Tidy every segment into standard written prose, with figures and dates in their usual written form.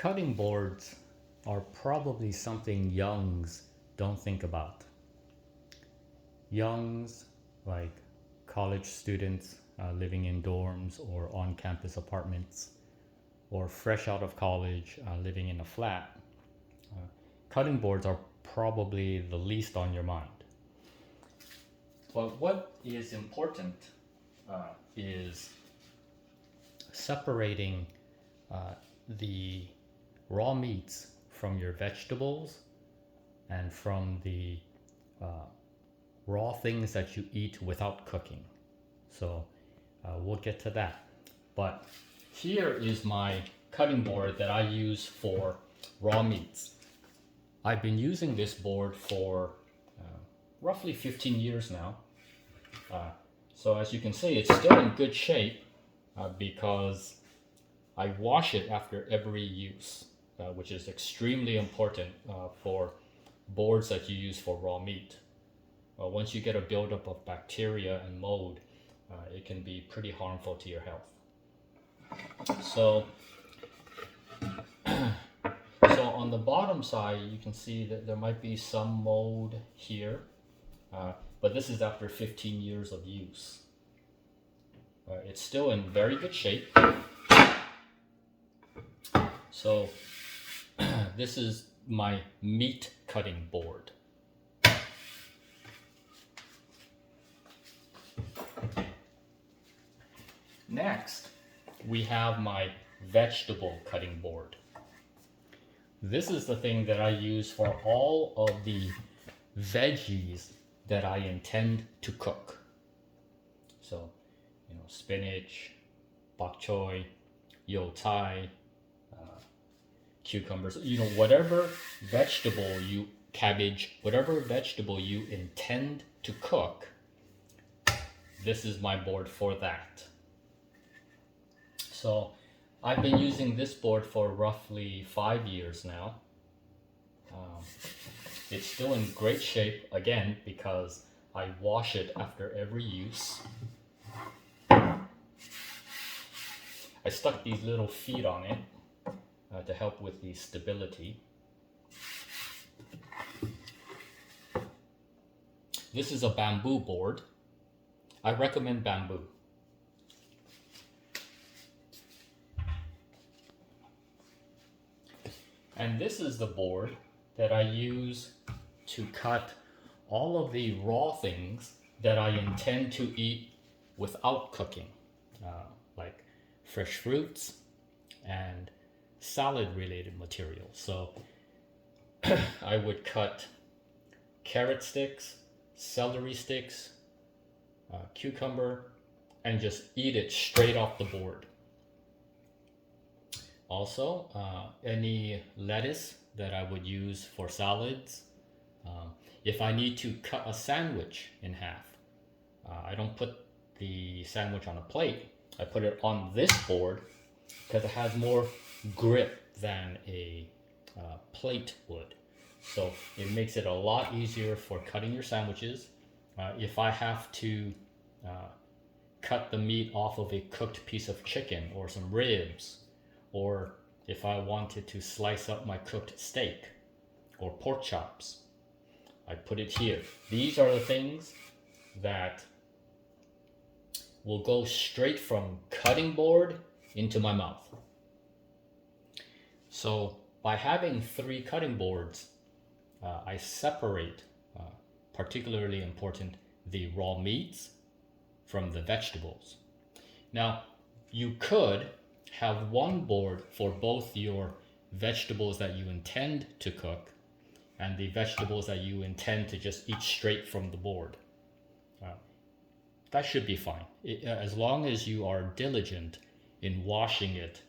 Cutting boards are probably something youngs don't think about. Youngs, like college students living in dorms or on campus apartments, or fresh out of college living in a flat, cutting boards are probably the least on your mind. But what is important is separating the raw meats from your vegetables and from the raw things that you eat without cooking. So we'll get to that. But here is my cutting board that I use for raw meats. I've been using this board for roughly 15 years now. So as you can see, it's still in good shape because I wash it after every use, which is extremely important for boards that you use for raw meat. Once you get a buildup of bacteria and mold, it can be pretty harmful to your health. So on the bottom side, you can see that there might be some mold here, but this is after 15 years of use. It's still in very good shape. So this is my meat cutting board. Next, we have my vegetable cutting board. This is the thing that I use for all of the veggies that I intend to cook. So, spinach, bok choy, yo tai, cucumbers, whatever vegetable cabbage, whatever vegetable you intend to cook, this is my board for that. So I've been using this board for roughly 5 years now. It's still in great shape, again, because I wash it after every use. I stuck these little feet on it to help with the stability. This is a bamboo board. I recommend bamboo. And this is the board that I use to cut all of the raw things that I intend to eat without cooking, like fresh fruits and salad related materials. So I would cut carrot sticks, celery sticks, cucumber, and just eat it straight off the board. Also, any lettuce that I would use for salads. If I need to cut a sandwich in half, I don't put the sandwich on a plate. I put it on this board because it has more grip than a plate would. So it makes it a lot easier for cutting your sandwiches. If I have to cut the meat off of a cooked piece of chicken or some ribs, or if I wanted to slice up my cooked steak or pork chops, I put it here. These are the things that will go straight from cutting board into my mouth. So by having 3 cutting boards, I separate, particularly important, the raw meats from the vegetables. Now, you could have one board for both your vegetables that you intend to cook and the vegetables that you intend to just eat straight from the board. That should be fine, as long as you are diligent in washing it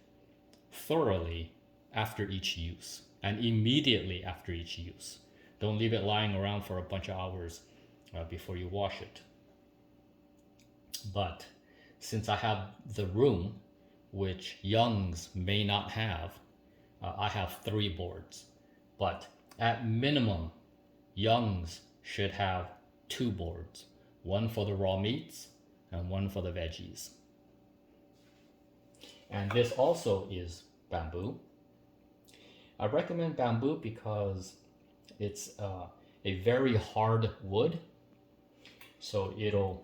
thoroughly after each use and immediately after each use. Don't leave it lying around for a bunch of hours before you wash it. But since I have the room, which youngs may not have, I have 3 boards. But at minimum, youngs should have 2 boards. One for the raw meats and one for the veggies. And this also is bamboo. I recommend bamboo because it's a very hard wood, so it'll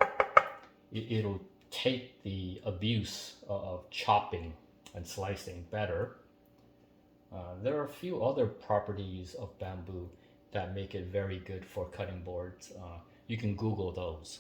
take the abuse of chopping and slicing better. There are a few other properties of bamboo that make it very good for cutting boards. You can Google those.